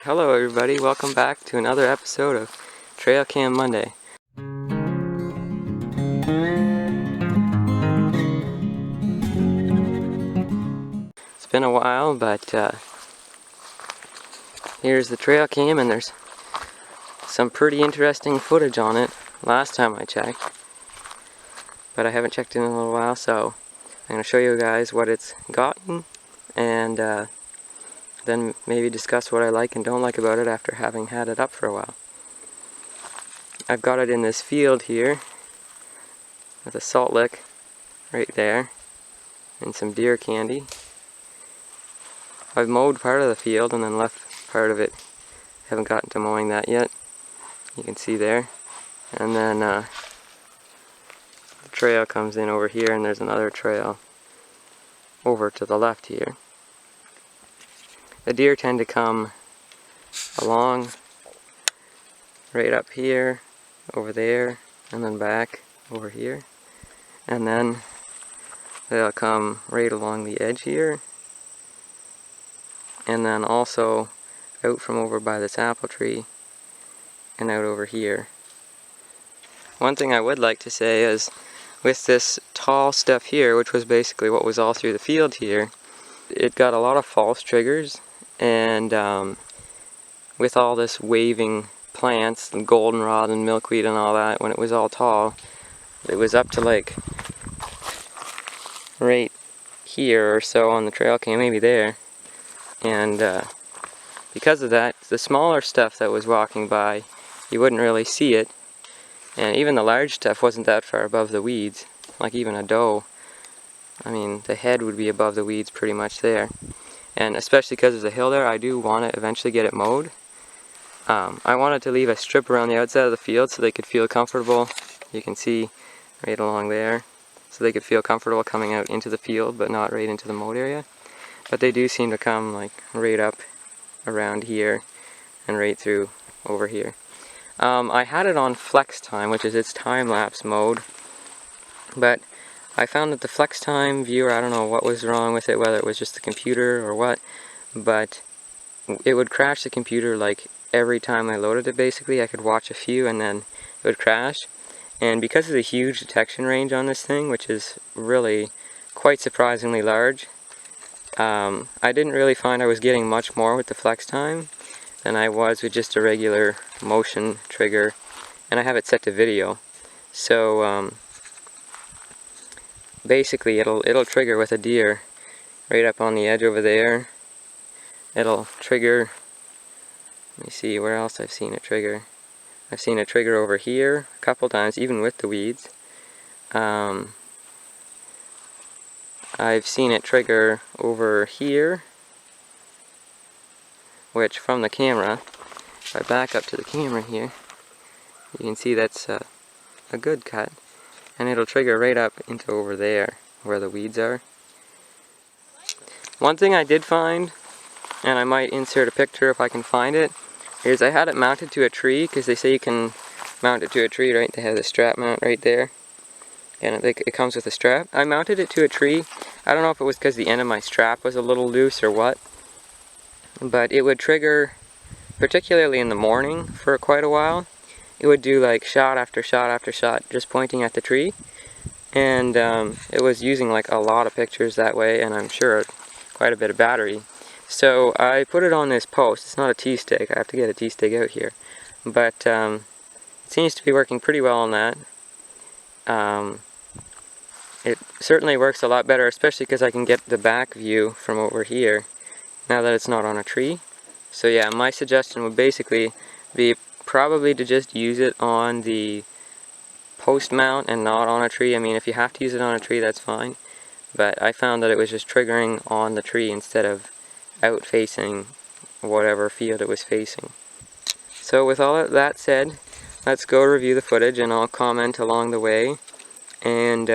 Hello everybody, welcome back to another episode of Trail Cam Monday. It's been a while, but here's the trail cam, and there's some pretty interesting footage on it last time I checked. But I haven't checked in a little while, so I'm going to show you guys what it's gotten, and then maybe discuss what I like and don't like about it after having had it up for a while. I've got it in this field here with a salt lick right there and some deer candy. I've mowed part of the field and then left part of it. Haven't gotten to mowing that yet. You can see there. And then the trail comes in over here, and there's another trail over to the left here. The deer tend to come along right up here, over there, and then back over here. And then they'll come right along the edge here, and then also out from over by this apple tree and out over here. One thing I would like to say is, with this tall stuff here, which was basically what was all through the field here, it got a lot of false triggers, and with all this waving plants and goldenrod and milkweed and all that, when it was all tall, it was up to like right here or so on the trail cam, maybe there, and because of that, the smaller stuff that was walking by, you wouldn't really see it. And even the large stuff wasn't that far above the weeds, like even a doe. I mean, the head would be above the weeds pretty much there. And especially because there's a hill there, I do want to eventually get it mowed. I wanted to leave a strip around the outside of the field so they could feel comfortable. You can see right along there. So they could feel comfortable coming out into the field, but not right into the mowed area. But they do seem to come like right up around here and right through over here. I had it on flex time, which is its time-lapse mode, but I found that the flex time viewer, I don't know what was wrong with it, whether it was just the computer or what, but it would crash the computer like every time I loaded it. Basically, I could watch a few and then it would crash. And because of the huge detection range on this thing, which is really quite surprisingly large, I didn't really find I was getting much more with the flex time than I was with just a regular motion trigger, and I have it set to video. So basically it'll trigger with a deer right up on the edge over there. It'll trigger, let me see where else I've seen it trigger. I've seen it trigger over here a couple times, even with the weeds. I've seen it trigger over here, which from the camera, if I back up to the camera here, you can see that's a good cut, and it'll trigger right up into over there where the weeds are. One thing I did find, and I might insert a picture if I can find it, is I had it mounted to a tree, because they say you can mount it to a tree, right? They have the strap mount right there, and it comes with a strap. I mounted it to a tree. I don't know if it was because the end of my strap was a little loose or what, but it would trigger, particularly in the morning, for quite a while. It would do like shot after shot after shot, just pointing at the tree, and it was using like a lot of pictures that way, and I'm sure quite a bit of battery. So I put it on this post. It's not a T-stick. I have to get a T-stick out here, but it seems to be working pretty well on that. It certainly works a lot better, especially because I can get the back view from over here now that it's not on a tree. So yeah, my suggestion would basically be probably to just use it on the post mount and not on a tree. I mean, if you have to use it on a tree, that's fine. But I found that it was just triggering on the tree instead of out facing whatever field it was facing. So with all of that said, let's go review the footage, and I'll comment along the way and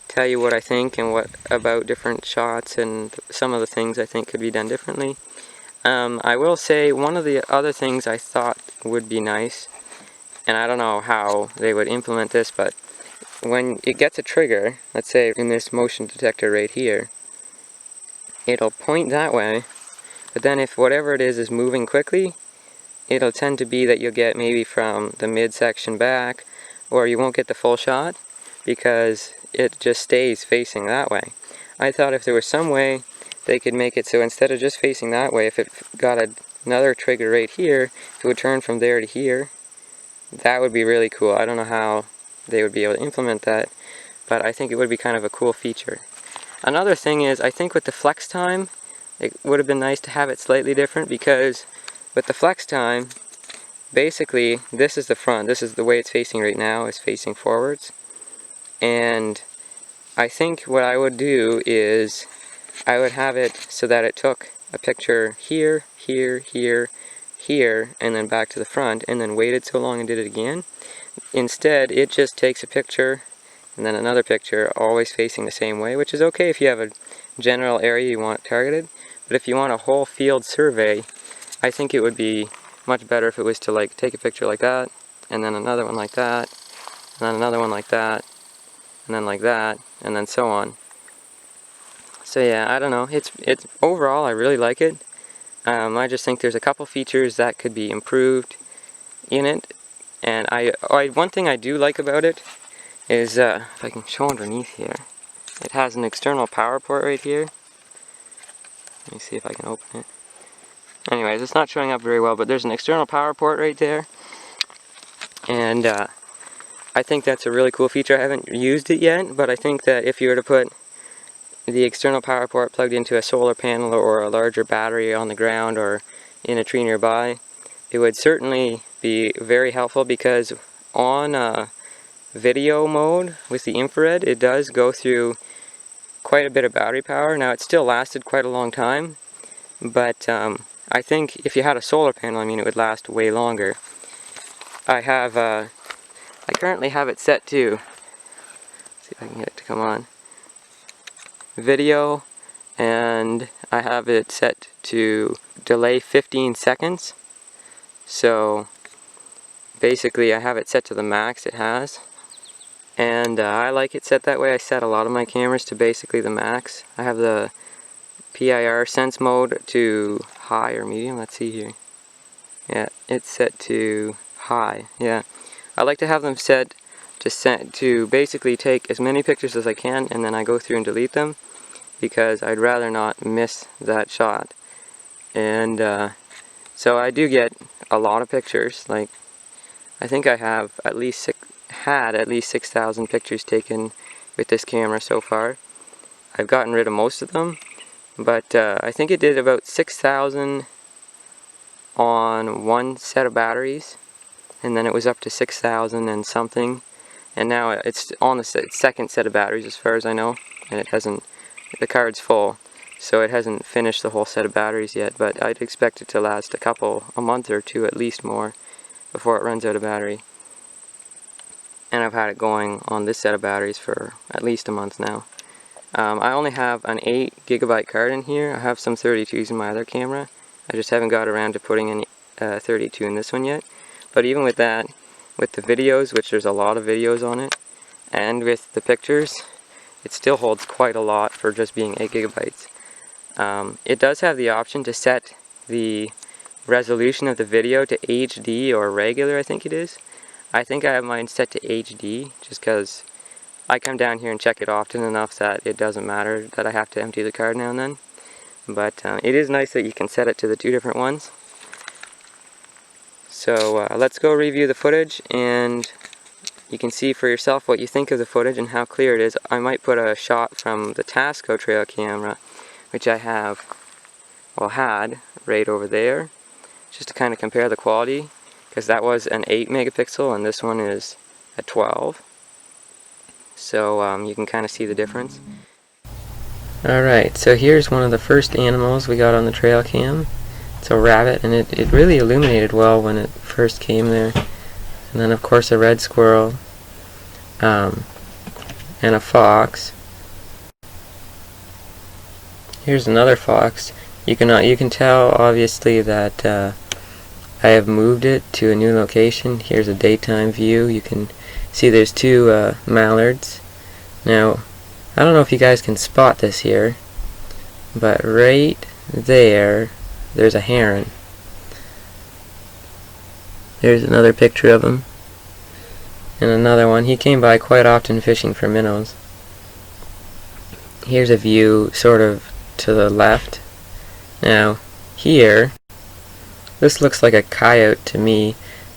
tell you what I think and what about different shots and some of the things I think could be done differently. I will say one of the other things I thought would be nice, and I don't know how they would implement this, but when it gets a trigger, let's say in this motion detector right here, it'll point that way, But then if whatever it is moving quickly, it'll tend to be that you'll get maybe from the midsection back, or you won't get the full shot because it just stays facing that way. I thought if there was some way they could make it so instead of just facing that way, if it got another trigger right here, it would turn from there to here. That would be really cool. I don't know how they would be able to implement that, but I think it would be kind of a cool feature. Another thing is, I think with the flex time, it would have been nice to have it slightly different, because with the flex time, basically this is the front. This is the way it's facing right now, is facing forwards. And I think what I would do is I would have it so that it took a picture here, here, here, here, and then back to the front, and then waited so long and did it again. Instead, it just takes a picture and then another picture, always facing the same way, which is okay if you have a general area you want targeted. But if you want a whole field survey, I think it would be much better if it was to like take a picture like that, and then another one like that, and then another one like that, and then like that, and then so on. So yeah, I don't know. It's overall I really like it. I just think there's a couple features that could be improved in it. And one thing I do like about it is, if I can show underneath here, it has an external power port right here. Let me see if I can open it. Anyways, it's not showing up very well, but there's an external power port right there. And I think that's a really cool feature. I haven't used it yet, but I think that if you were to put the external power port plugged into a solar panel or a larger battery on the ground or in a tree nearby, it would certainly be very helpful, because on video mode with the infrared, it does go through quite a bit of battery power. Now, it still lasted quite a long time, but I think if you had a solar panel, I mean, it would last way longer. I currently have it set to, let's see if I can get it to come on, video, and I have it set to delay 15 seconds. So basically I have it set to the max it has, and I like it set that way. I set a lot of my cameras to basically the max. I have the PIR sense mode to high or medium. Let's see here. Yeah, it's set to high. Yeah, I like to have them set to basically take as many pictures as I can, and then I go through and delete them, because I'd rather not miss that shot. And so I do get a lot of pictures. Like, I think I have at least had at least 6,000 pictures taken with this camera so far. I've gotten rid of most of them, but I think it did about 6,000 on one set of batteries, and then it was up to 6,000 and something, and now it's on the second set of batteries as far as I know, and it hasn't, the card's full, so it hasn't finished the whole set of batteries yet, but I'd expect it to last a month or two at least more before it runs out of battery. And I've had it going on this set of batteries for at least a month now. I only have an 8GB card in here. I have some 32s in my other camera. I just haven't got around to putting any 32 in this one yet. But even with that, with the videos, which there's a lot of videos on it, and with the pictures, it still holds quite a lot for just being 8GB. It does have the option to set the resolution of the video to HD or regular, I think it is. I think I have mine set to HD, just because I come down here and check it often enough that it doesn't matter that I have to empty the card now and then. But it is nice that you can set it to the two different ones. So let's go review the footage, and you can see for yourself what you think of the footage and how clear it is. I might put a shot from the Tasco trail camera, which I had right over there, just to kind of compare the quality, because that was an 8 megapixel and this one is a 12. So you can kind of see the difference. Alright, so here's one of the first animals we got on the trail cam. It's a rabbit, and it really illuminated well when it first came there. And then of course a red squirrel, and a fox. Here's another fox. You can tell obviously that I have moved it to a new location. Here's a daytime view. You can see there's two mallards. Now, I don't know if you guys can spot this here, but right there there's a heron. There's another picture of him. And another one. He came by quite often fishing for minnows. Here's a view sort of to the left. Now, here, this looks like a coyote to me.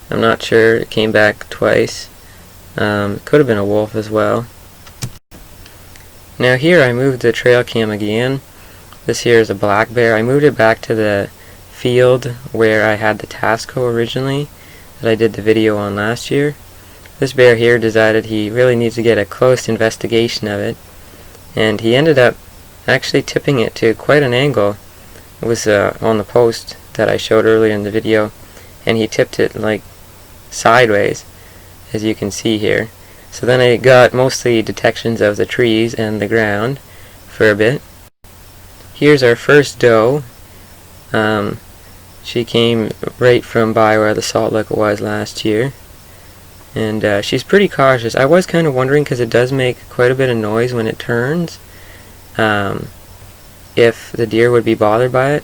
I'm not sure. It came back twice. Could have been a wolf as well. Now here I moved the trail cam again. This here is a black bear. I moved it back to the field where I had the Tasco originally that I did the video on last year. This bear here decided he really needs to get a close investigation of it, and he ended up actually tipping it to quite an angle. It was on the post that I showed earlier in the video, and he tipped it like sideways, as you can see here. So then I got mostly detections of the trees and the ground for a bit. Here's our first doe. She came right from by where the salt lick was last year, and she's pretty cautious. I was kind of wondering, because it does make quite a bit of noise when it turns, if the deer would be bothered by it.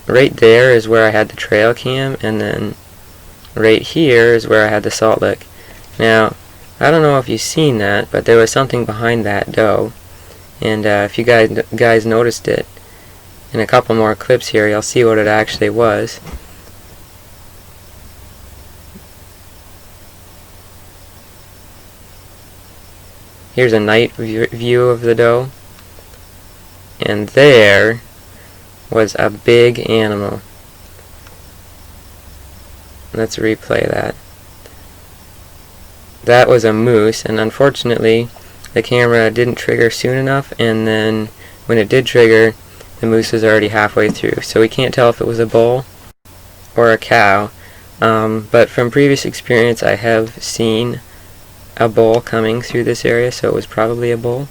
Right there is where I had the trail cam, and then right here is where I had the salt lick. Now, I don't know if you've seen that, but there was something behind that doe, and if you guys noticed it, in a couple more clips here, you'll see what it actually was. Here's a night view of the doe, and there was a big animal. Let's replay that. That was a moose, and unfortunately the camera didn't trigger soon enough, and then when it did trigger, the moose was already halfway through, so we can't tell if it was a bull or a cow, but from previous experience I have seen a bull coming through this area, so it was probably a bull.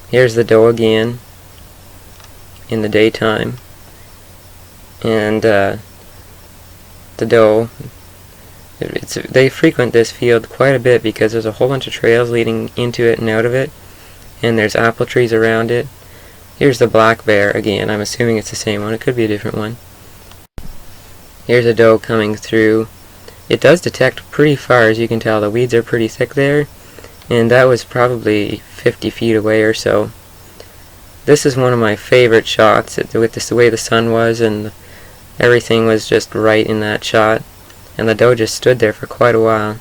Here's the doe again in the daytime, and the doe, they frequent this field quite a bit because there's a whole bunch of trails leading into it and out of it, and there's apple trees around it. Here's the black bear again. I'm assuming it's the same one. It could be a different one. Here's a doe coming through. It does detect pretty far, as you can tell. The weeds are pretty thick there, and that was probably 50 feet away or so. This is one of my favorite shots, with the way the sun was, and everything was just right in that shot. And the doe just stood there for quite a while.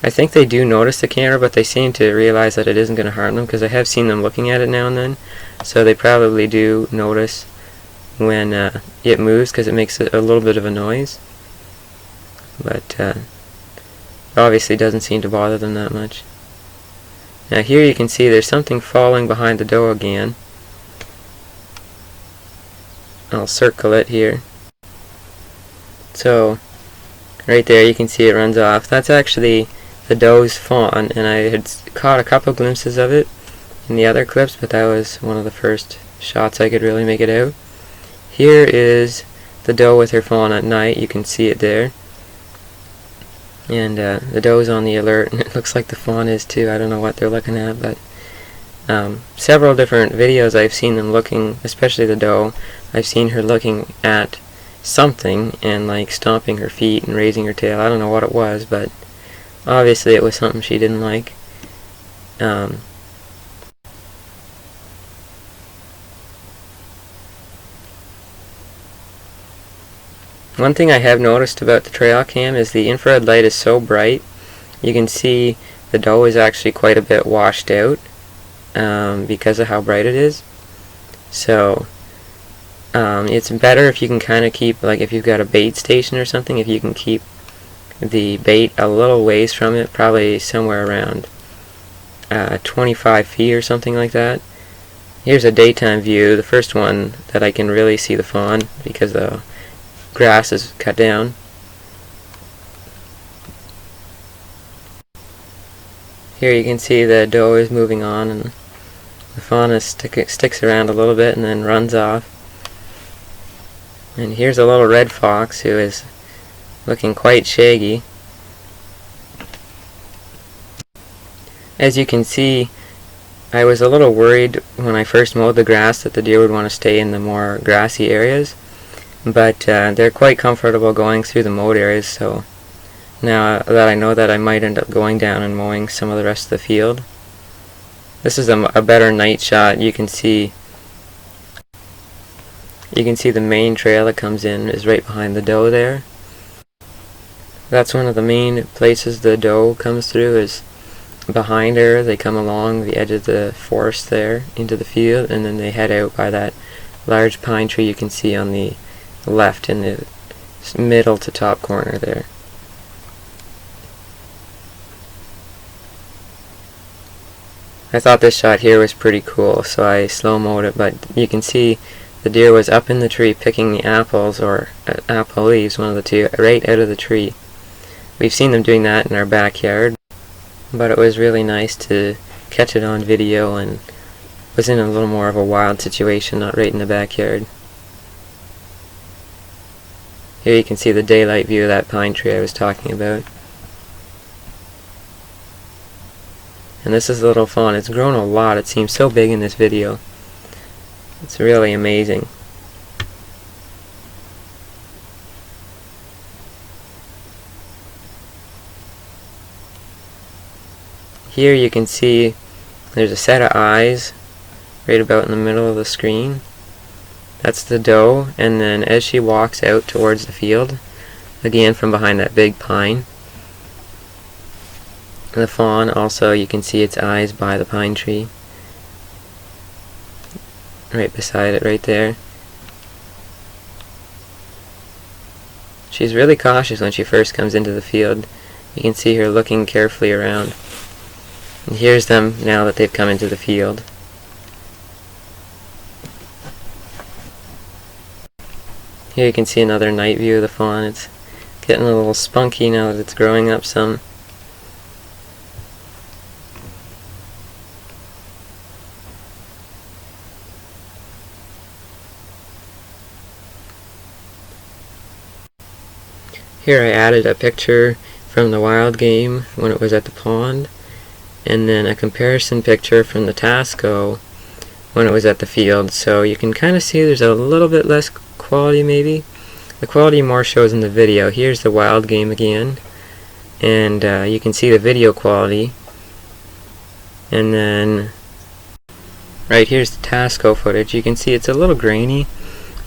I think they do notice the camera, but they seem to realize that it isn't going to harm them, because I have seen them looking at it now and then. So they probably do notice when it moves, because it makes a little bit of a noise. But obviously doesn't seem to bother them that much. Now here you can see there's something falling behind the doe again. I'll circle it here. So right there you can see it runs off. That's actually the doe's fawn, and I had caught a couple glimpses of it in the other clips, but that was one of the first shots I could really make it out. Here is the doe with her fawn at night. You can see it there, and the doe's on the alert, and it looks like the fawn is too. I don't know what they're looking at, but several different videos I've seen them looking, especially the doe, I've seen her looking at something and like stomping her feet and raising her tail. I don't know what it was, but obviously it was something she didn't like. One thing I have noticed about the trail cam is the infrared light is so bright. You can see the doe is actually quite a bit washed out because of how bright it is. So it's better if you can kind of keep, like if you've got a bait station or something, if you can keep the bait a little ways from it, probably somewhere around 25 feet or something like that. Here's a daytime view, the first one that I can really see the fawn because the grass is cut down. Here you can see the doe is moving on, and the fawn is sticks around a little bit and then runs off. And here's a little red fox who is looking quite shaggy. As you can see, I was a little worried when I first mowed the grass that the deer would want to stay in the more grassy areas, but they're quite comfortable going through the mowed areas, so now that I know that, I might end up going down and mowing some of the rest of the field. This is a better night shot. You can see the main trail that comes in is right behind the doe there. That's one of the main places the doe comes through, is behind her. They come along the edge of the forest there into the field, and then they head out by that large pine tree you can see on the left in the middle to top corner there. I thought this shot here was pretty cool, so I slow-moed it, but you can see the deer was up in the tree picking the apples, or apple leaves, one of the two, right out of the tree. We've seen them doing that in our backyard, but it was really nice to catch it on video, and was in a little more of a wild situation, not right in the backyard. Here you can see the daylight view of that pine tree I was talking about. And this is a little fawn. It's grown a lot. It seems so big in this video. It's really amazing. Here you can see there's a set of eyes right about in the middle of the screen. That's the doe, and then as she walks out towards the field, again from behind that big pine, the fawn also, you can see its eyes by the pine tree. Right beside it, right there. She's really cautious when she first comes into the field. You can see her looking carefully around. And here's them now that they've come into the field. Here you can see another night view of the fawn. It's getting a little spunky now that it's growing up some. Here I added a picture from the wild game when it was at the pond, and then a comparison picture from the Tasco when it was at the field. So you can kind of see there's a little bit less quality maybe. The quality more shows in the video. Here's the wild game again, and you can see the video quality. And then right here's the Tasco footage. You can see it's a little grainy,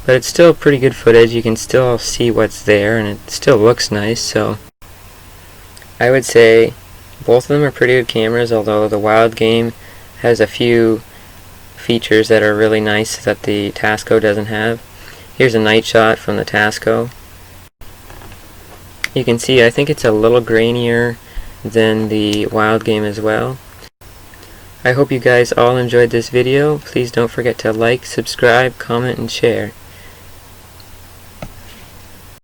but it's still pretty good footage. You can still see what's there, and it still looks nice. So I would say both of them are pretty good cameras, although the wild game has a few features that are really nice that the Tasco doesn't have. Here's a night shot from the Tasco. You can see I think it's a little grainier than the wild game as well. I hope you guys all enjoyed this video. Please don't forget to like, subscribe, comment, and share.